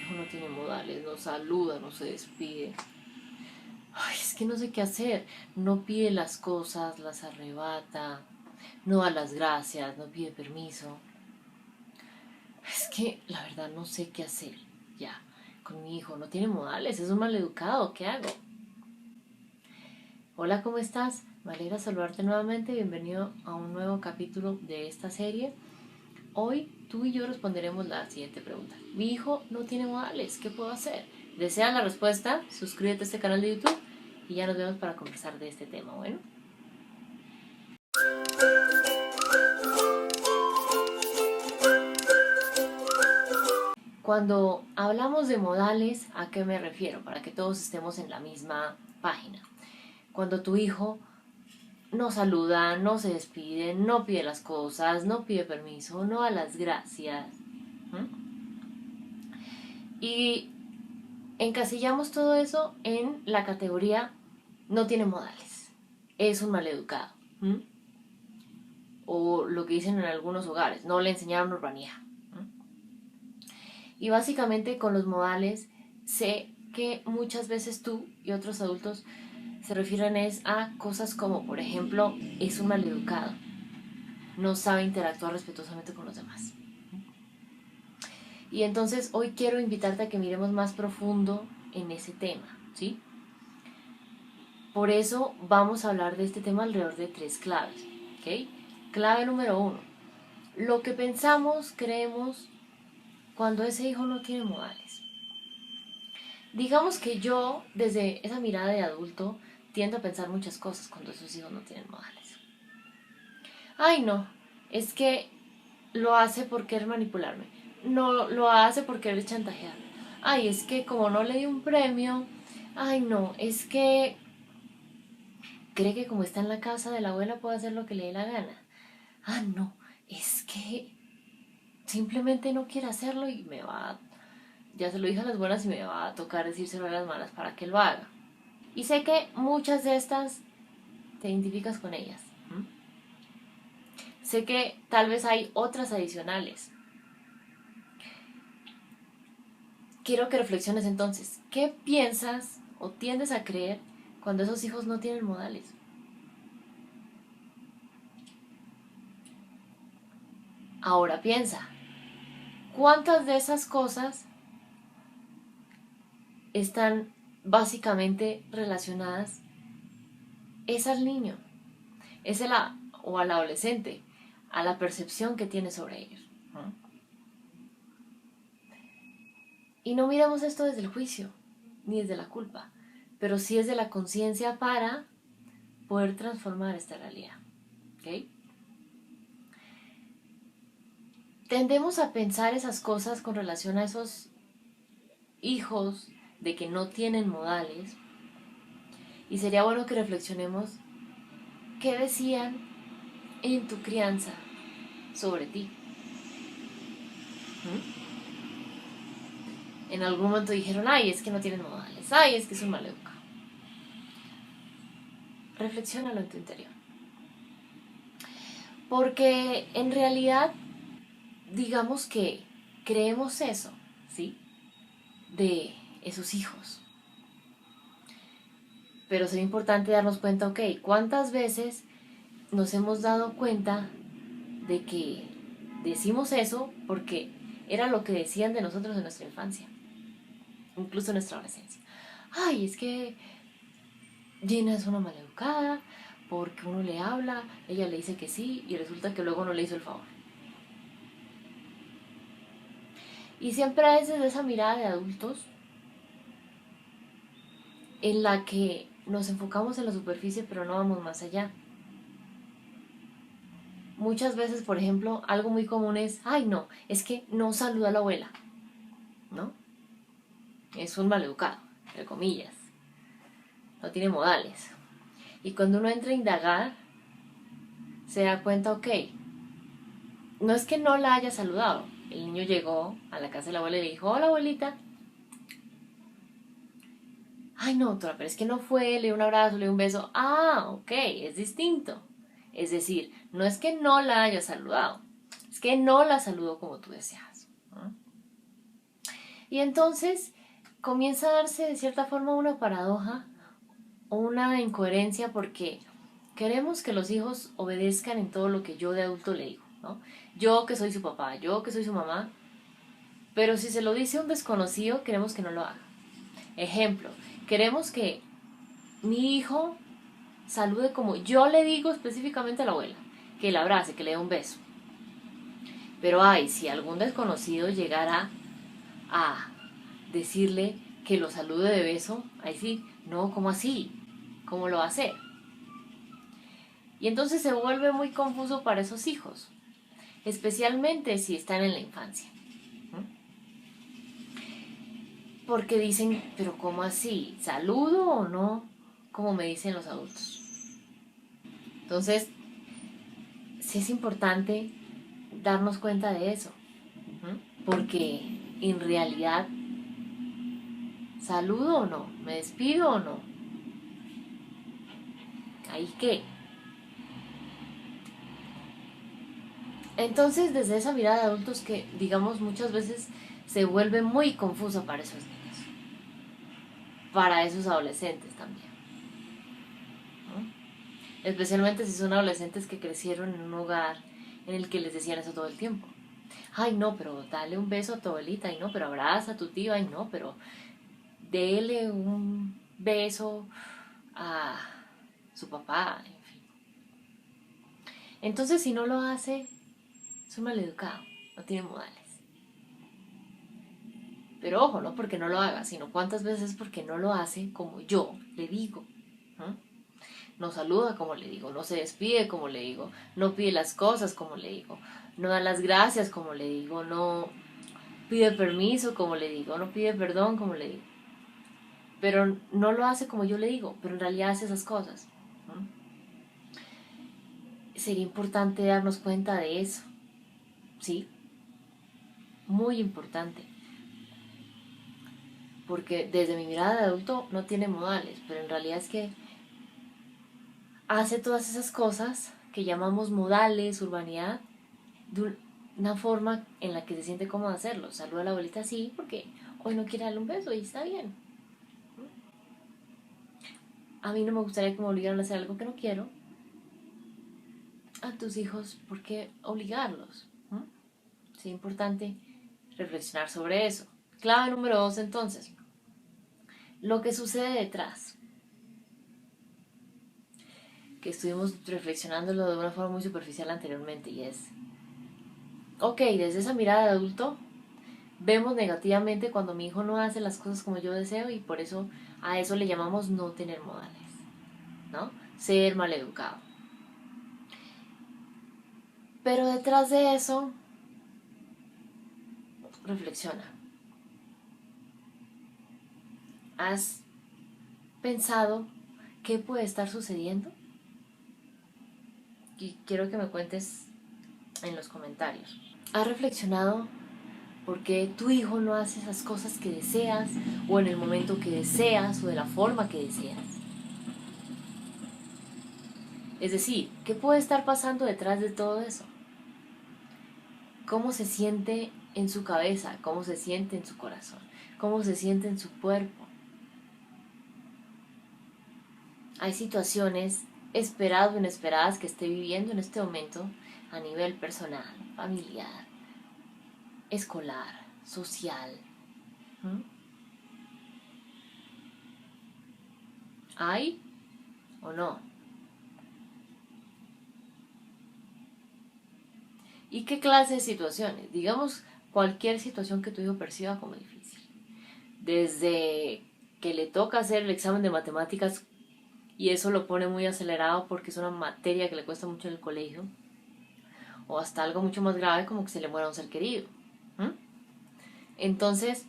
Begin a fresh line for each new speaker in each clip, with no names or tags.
hijo no tiene modales, no saluda, no se despide. Ay, es que no sé qué hacer. No pide las cosas, las arrebata, no da las gracias, no pide permiso. Es que la verdad no sé qué hacer ya con mi hijo. No tiene modales, es un maleducado. ¿Qué hago? Hola, ¿cómo estás? Me alegra saludarte nuevamente. Bienvenido a un nuevo capítulo de esta serie. Hoy tú y yo responderemos la siguiente pregunta. Mi hijo no tiene modales, ¿qué puedo hacer? ¿Deseas la respuesta? Suscríbete a este canal de YouTube y ya nos vemos para conversar de este tema. Bueno. Cuando hablamos de modales, ¿a qué me refiero? Para que todos estemos en la misma página. Cuando tu hijo no saluda, no se despide, no pide las cosas, no pide permiso, no da las gracias. Y encasillamos todo eso en la categoría no tiene modales, es un maleducado. O lo que dicen en algunos hogares, no le enseñaron urbanidad. Y básicamente con los modales sé que muchas veces tú y otros adultos se refieren a cosas como, por ejemplo, es un maleducado, no sabe interactuar respetuosamente con los demás. Y entonces hoy quiero invitarte a que miremos más profundo en ese tema, ¿sí? Por eso vamos a hablar de este tema alrededor de 3 claves, ¿ok? Clave número 1. Lo que pensamos, creemos cuando ese hijo no tiene modales. Digamos que yo, desde esa mirada de adulto, tiendo a pensar muchas cosas cuando esos hijos no tienen modales. Ay, no, es que lo hace por querer manipularme. No, lo hace por querer chantajearme. Ay, es que como no le di un premio. Ay, no, es que cree que como está en la casa de la abuela puede hacer lo que le dé la gana. Ah, no, es que simplemente no quiere hacerlo y me va a... Ya se lo dije a las buenas y me va a tocar decírselo a las malas para que lo haga. Y sé que muchas de estas te identificas con ellas. Sé que tal vez hay otras adicionales. Quiero que reflexiones entonces. ¿Qué piensas o tiendes a creer cuando esos hijos no tienen modales? Ahora piensa, ¿cuántas de esas cosas están básicamente relacionadas es al niño, o al adolescente, a la percepción que tiene sobre ellos? Y no miramos esto desde el juicio, ni desde la culpa, pero sí desde la conciencia para poder transformar esta realidad. ¿Okay? Tendemos a pensar esas cosas con relación a esos hijos de que no tienen modales, y sería bueno que reflexionemos qué decían en tu crianza sobre ti. En algún momento dijeron, ay, es que no tienen modales, ay, es que es un maleducado. Reflexiónalo en tu interior. Porque en realidad, digamos que creemos eso, ¿sí? De esos hijos. Pero sería importante darnos cuenta, ok, ¿cuántas veces nos hemos dado cuenta de que decimos eso porque era lo que decían de nosotros en nuestra infancia, incluso en nuestra adolescencia? Ay, es que Gina es una maleducada porque uno le habla, ella le dice que sí y resulta que luego no le hizo el favor. Y siempre es desde esa mirada de adultos en la que nos enfocamos en la superficie pero no vamos más allá. Muchas veces, por ejemplo, algo muy común es, ay no, es que no saluda a la abuela, ¿no? Es un maleducado, entre comillas, no tiene modales. Y cuando uno entra a indagar, se da cuenta, ok, no es que no la haya saludado. El niño llegó a la casa de la abuela y le dijo, hola abuelita. Ay no, doctora, pero es que no fue, le dio un abrazo, le dio un beso. Ah, ok, es distinto. Es decir, no es que no la haya saludado, es que no la saludó como tú deseas. Y entonces comienza a darse de cierta forma una paradoja o una incoherencia porque queremos que los hijos obedezcan en todo lo que yo de adulto le digo, ¿no? Yo que soy su papá, yo que soy su mamá, pero si se lo dice un desconocido, queremos que no lo haga. Ejemplo, queremos que mi hijo salude como yo le digo específicamente a la abuela, que la abrace, que le dé un beso. Pero ay, si algún desconocido llegara a decirle que lo salude de beso, ahí sí, no, ¿cómo así? ¿Cómo lo va a hacer? Y entonces se vuelve muy confuso para esos hijos, especialmente si están en la infancia. Porque dicen, pero ¿cómo así? ¿Saludo o no? Como me dicen los adultos. Entonces, sí es importante darnos cuenta de eso, porque en realidad, ¿saludo o no? ¿Me despido o no? ¿Ahí qué? Entonces, desde esa mirada de adultos que, digamos, muchas veces se vuelve muy confusa para esos niños, para esos adolescentes también, ¿no? Especialmente si son adolescentes que crecieron en un hogar en el que les decían eso todo el tiempo. Ay, no, pero dale un beso a tu abuelita, ay, no, pero abraza a tu tío, ay, no, pero dele un beso a su papá, en fin. Entonces, si no lo hace, es un maleducado, no tiene modales. Pero ojo, no porque no lo haga, sino cuántas veces porque no lo hace como yo le digo. ¿No? No saluda como le digo, no se despide como le digo, no pide las cosas como le digo, no da las gracias como le digo, no pide permiso como le digo, no pide perdón como le digo. Pero no lo hace como yo le digo, pero en realidad hace esas cosas. ¿No? Sería importante darnos cuenta de eso, ¿sí? Muy importante. Porque desde mi mirada de adulto no tiene modales, pero en realidad es que hace todas esas cosas que llamamos modales, urbanidad, de una forma en la que se siente cómodo hacerlo. Saluda a la abuelita así porque hoy no quiere darle un beso y está bien. A mí no me gustaría que me obligaran a hacer algo que no quiero. A tus hijos, ¿por qué obligarlos? Es importante reflexionar sobre eso. Clave número 2, entonces. Lo que sucede detrás. Que estuvimos reflexionándolo de una forma muy superficial anteriormente y es, ok, desde esa mirada de adulto, vemos negativamente cuando mi hijo no hace las cosas como yo deseo y por eso a eso le llamamos no tener modales, ¿no? Ser maleducado. Pero detrás de eso, reflexiona. ¿Has pensado qué puede estar sucediendo? Y quiero que me cuentes en los comentarios. ¿Has reflexionado por qué tu hijo no hace esas cosas que deseas o en el momento que deseas o de la forma que deseas? Es decir, ¿qué puede estar pasando detrás de todo eso? ¿Cómo se siente en su cabeza? ¿Cómo se siente en su corazón? ¿Cómo se siente en su cuerpo? Hay situaciones esperadas o inesperadas que esté viviendo en este momento a nivel personal, familiar, escolar, social. ¿Mm? ¿Hay o no? ¿Y qué clase de situaciones? Digamos, cualquier situación que tu hijo perciba como difícil. Desde que le toca hacer el examen de matemáticas y eso lo pone muy acelerado porque es una materia que le cuesta mucho en el colegio, o hasta algo mucho más grave como que se le muera un ser querido. ¿Mm? Entonces,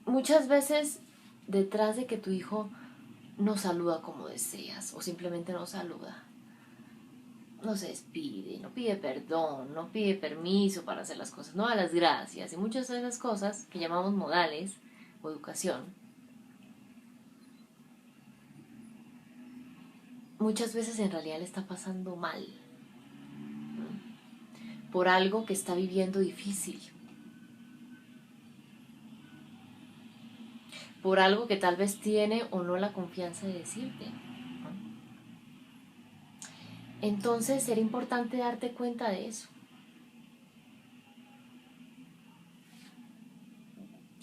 muchas veces detrás de que tu hijo no saluda como deseas o simplemente no saluda, no se despide, no pide perdón, no pide permiso para hacer las cosas, no da las gracias y muchas de esas cosas que llamamos modales o educación, muchas veces en realidad le está pasando mal por algo que está viviendo difícil. por algo que tal vez tiene o no la confianza de decirte. Entonces será importante darte cuenta de eso.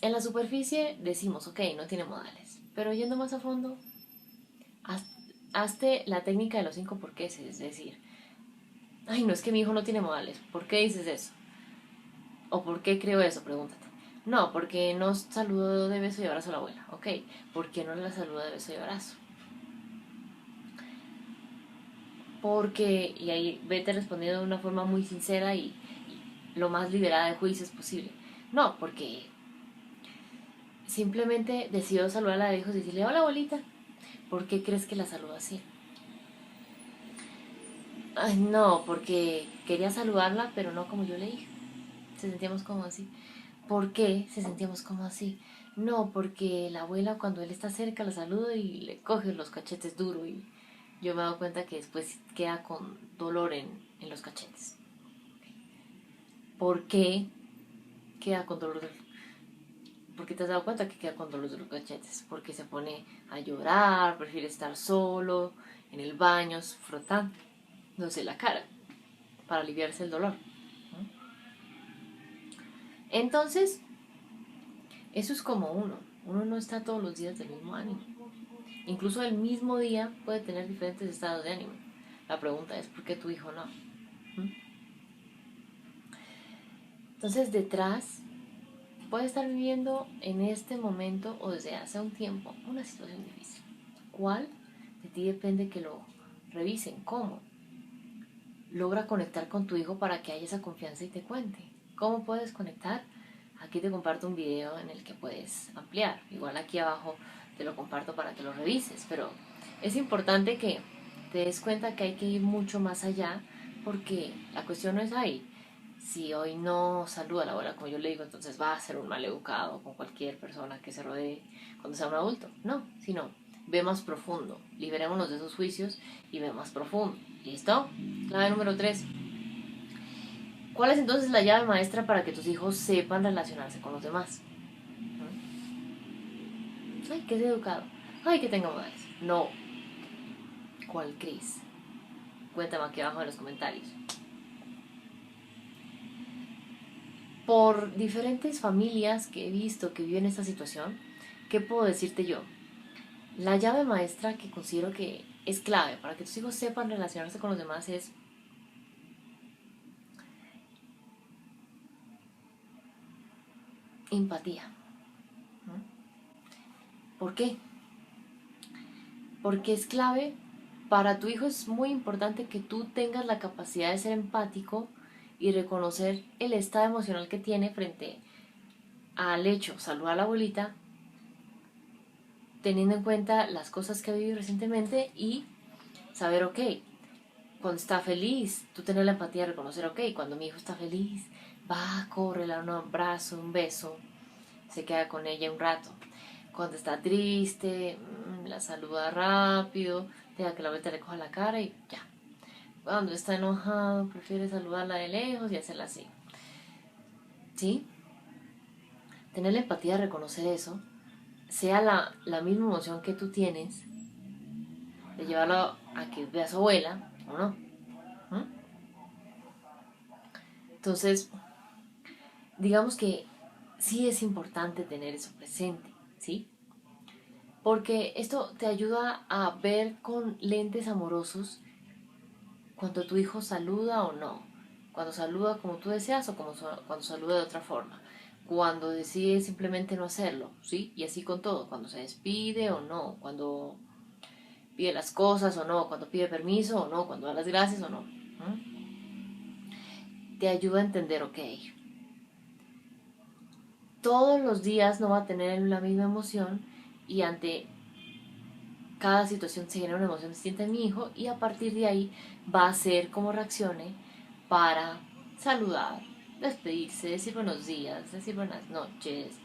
En la superficie decimos, ok, no tiene modales, pero yendo más a fondo, hazte la técnica de los 5 porqués, es decir, ay, no es que mi hijo no tiene modales, ¿por qué dices eso? ¿O por qué creo eso? Pregúntate. No, porque no saludó de beso y abrazo a la abuela. Ok, ¿por qué no la saluda de beso y abrazo? Porque, y ahí vete respondiendo de una forma muy sincera y lo más liberada de juicios posible. No, porque simplemente decidió saludar a la hijos y decirle, hola abuelita, ¿por qué crees que la saluda así? Ay, no, porque quería saludarla, pero no como yo le dije. Se sentíamos como así. ¿Por qué se sentíamos como así? No, porque la abuela cuando él está cerca la saluda y le coge los cachetes duro y yo me he dado cuenta que después queda con dolor en los cachetes. ¿Por qué queda con dolor? ¿Por qué te has dado cuenta que queda con dolor de los cachetes? Porque se pone a llorar, prefiere estar solo, en el baño, frotándose la cara para aliviarse el dolor. Entonces, eso es como uno no está todos los días del mismo ánimo. Incluso el mismo día puede tener diferentes estados de ánimo. La pregunta es, ¿por qué tu hijo no? Entonces, detrás puede estar viviendo en este momento o desde hace un tiempo una situación difícil. ¿Cuál? De ti depende que lo revisen. ¿Cómo? Logra conectar con tu hijo para que haya esa confianza y te cuente. ¿Cómo puedes conectar? Aquí te comparto un video en el que puedes ampliar. Igual aquí abajo te lo comparto para que lo revises. Pero es importante que te des cuenta que hay que ir mucho más allá porque la cuestión no es ahí. Si hoy no saluda a la abuela como yo le digo, entonces va a ser un mal educado con cualquier persona que se rodee cuando sea un adulto. No, sino ve más profundo. Liberémonos de esos juicios y ve más profundo. ¿Listo? Clave número 3. ¿Cuál es entonces la llave maestra para que tus hijos sepan relacionarse con los demás? Ay, que es educado. Ay, que tenga modales. No. ¿Cuál crees? Cuéntame aquí abajo en los comentarios. Por diferentes familias que he visto que viven esta situación, ¿qué puedo decirte yo? La llave maestra que considero que es clave para que tus hijos sepan relacionarse con los demás es empatía. ¿Por qué? Porque es clave. Para tu hijo es muy importante que tú tengas la capacidad de ser empático y reconocer el estado emocional que tiene frente al hecho, saludar a la abuelita, teniendo en cuenta las cosas que ha vivido recientemente y saber, ok, cuando está feliz, tú tener la empatía de reconocer, ok, cuando mi hijo está feliz, va, corre, le da un abrazo, un beso, se queda con ella un rato. Cuando está triste, la saluda rápido, deja que la abuelita le coja la cara y ya. Cuando está enojado, prefiere saludarla de lejos y hacerla así. ¿Sí? Tener la empatía de reconocer eso, sea la misma emoción que tú tienes, de llevarlo a que vea a su abuela o no. ¿Mm? Entonces, digamos que sí es importante tener eso presente, ¿sí? Porque esto te ayuda a ver con lentes amorosos cuando tu hijo saluda o no, cuando saluda como tú deseas o cuando saluda de otra forma, cuando decide simplemente no hacerlo, ¿sí? Y así con todo, cuando se despide o no, cuando pide las cosas o no, cuando pide permiso o no, cuando da las gracias o no. Te ayuda a entender, ok, todos los días no va a tener la misma emoción y ante cada situación se genera una emoción distinta en mi hijo y a partir de ahí va a ser cómo reaccione para saludar, despedirse, decir buenos días, decir buenas noches,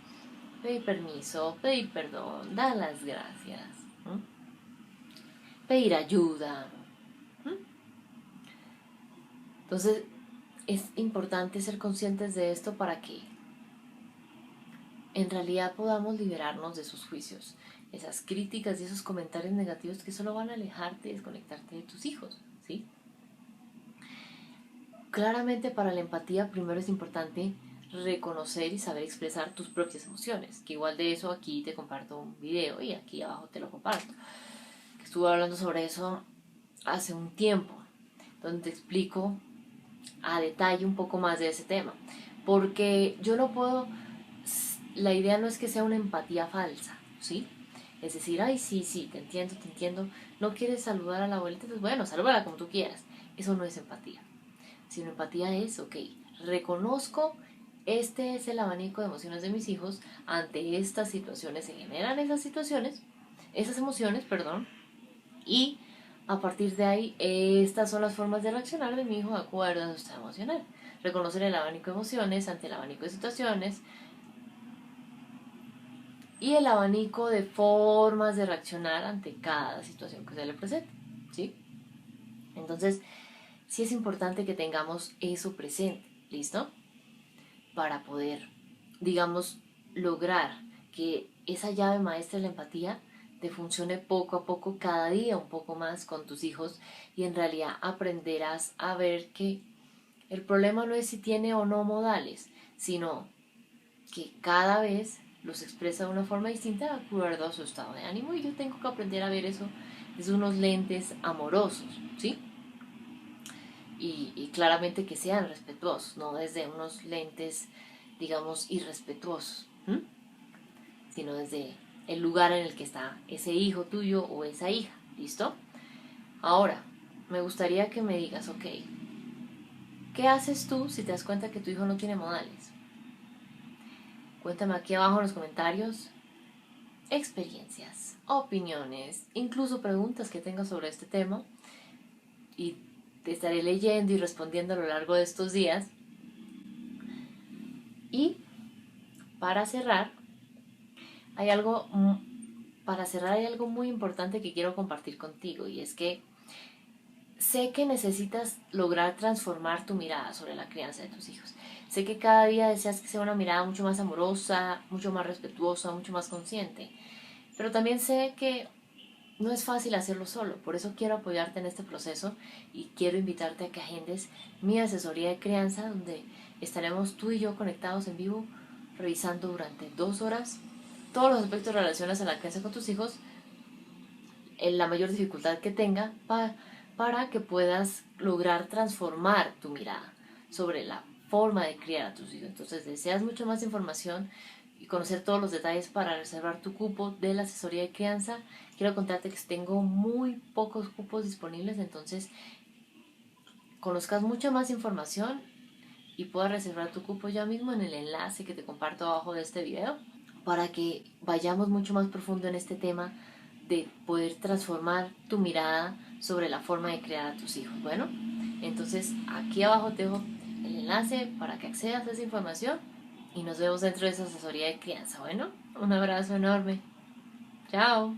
pedir permiso, pedir perdón, dar las gracias, ¿m? Pedir ayuda. ¿M? Entonces es importante ser conscientes de esto para que en realidad podamos liberarnos de esos juicios, esas críticas y esos comentarios negativos que solo van a alejarte y desconectarte de tus hijos, ¿sí? Claramente para la empatía primero es importante reconocer y saber expresar tus propias emociones, que igual de eso aquí te comparto un video y aquí abajo te lo comparto. Estuve hablando sobre eso hace un tiempo, donde te explico a detalle un poco más de ese tema, porque yo no puedo, la idea no es que sea una empatía falsa, ¿sí? Es decir, ay, sí, sí, te entiendo, no quieres saludar a la abuelita, pues bueno, salúdala como tú quieras. Eso no es empatía. Sino empatía es, ok, reconozco, este es el abanico de emociones de mis hijos, ante estas situaciones se generan esas emociones, perdón, y a partir de ahí, estas son las formas de reaccionar de mi hijo de acuerdo a su estado emocional. Reconocer el abanico de emociones ante el abanico de situaciones y el abanico de formas de reaccionar ante cada situación que se le presente, ¿sí? Entonces, sí es importante que tengamos eso presente, ¿listo? Para poder, digamos, lograr que esa llave maestra de la empatía te funcione poco a poco, cada día un poco más con tus hijos, y en realidad aprenderás a ver que el problema no es si tiene o no modales, sino que cada vez los expresa de una forma distinta de acuerdo a su estado de ánimo, y yo tengo que aprender a ver eso desde unos lentes amorosos, ¿sí? Y claramente que sean respetuosos, no desde unos lentes, digamos, irrespetuosos, ¿m? Sino desde el lugar en el que está ese hijo tuyo o esa hija, ¿listo? Ahora, me gustaría que me digas, ok, ¿qué haces tú si te das cuenta que tu hijo no tiene modales? Cuéntame aquí abajo en los comentarios experiencias, opiniones, incluso preguntas que tengas sobre este tema, y te estaré leyendo y respondiendo a lo largo de estos días. Y para cerrar, hay algo hay algo muy importante que quiero compartir contigo, y es que sé que necesitas lograr transformar tu mirada sobre la crianza de tus hijos. Sé que cada día deseas que sea una mirada mucho más amorosa, mucho más respetuosa, mucho más consciente. Pero también sé que no es fácil hacerlo solo. Por eso quiero apoyarte en este proceso y quiero invitarte a que agendes mi asesoría de crianza, donde estaremos tú y yo conectados en vivo, revisando durante 2 horas todos los aspectos relacionados a la crianza con tus hijos, en la mayor dificultad que tenga, para que puedas lograr transformar tu mirada sobre la forma de criar a tus hijos. Entonces, deseas mucho más información y conocer todos los detalles para reservar tu cupo de la asesoría de crianza. Quiero contarte que tengo muy pocos cupos disponibles, entonces conozcas mucha más información y puedas reservar tu cupo ya mismo en el enlace que te comparto abajo de este video, para que vayamos mucho más profundo en este tema de poder transformar tu mirada sobre la forma de criar a tus hijos. Bueno, entonces aquí abajo te dejo el enlace para que accedas a esa información y nos vemos dentro de esa asesoría de crianza. Bueno, un abrazo enorme. Chao.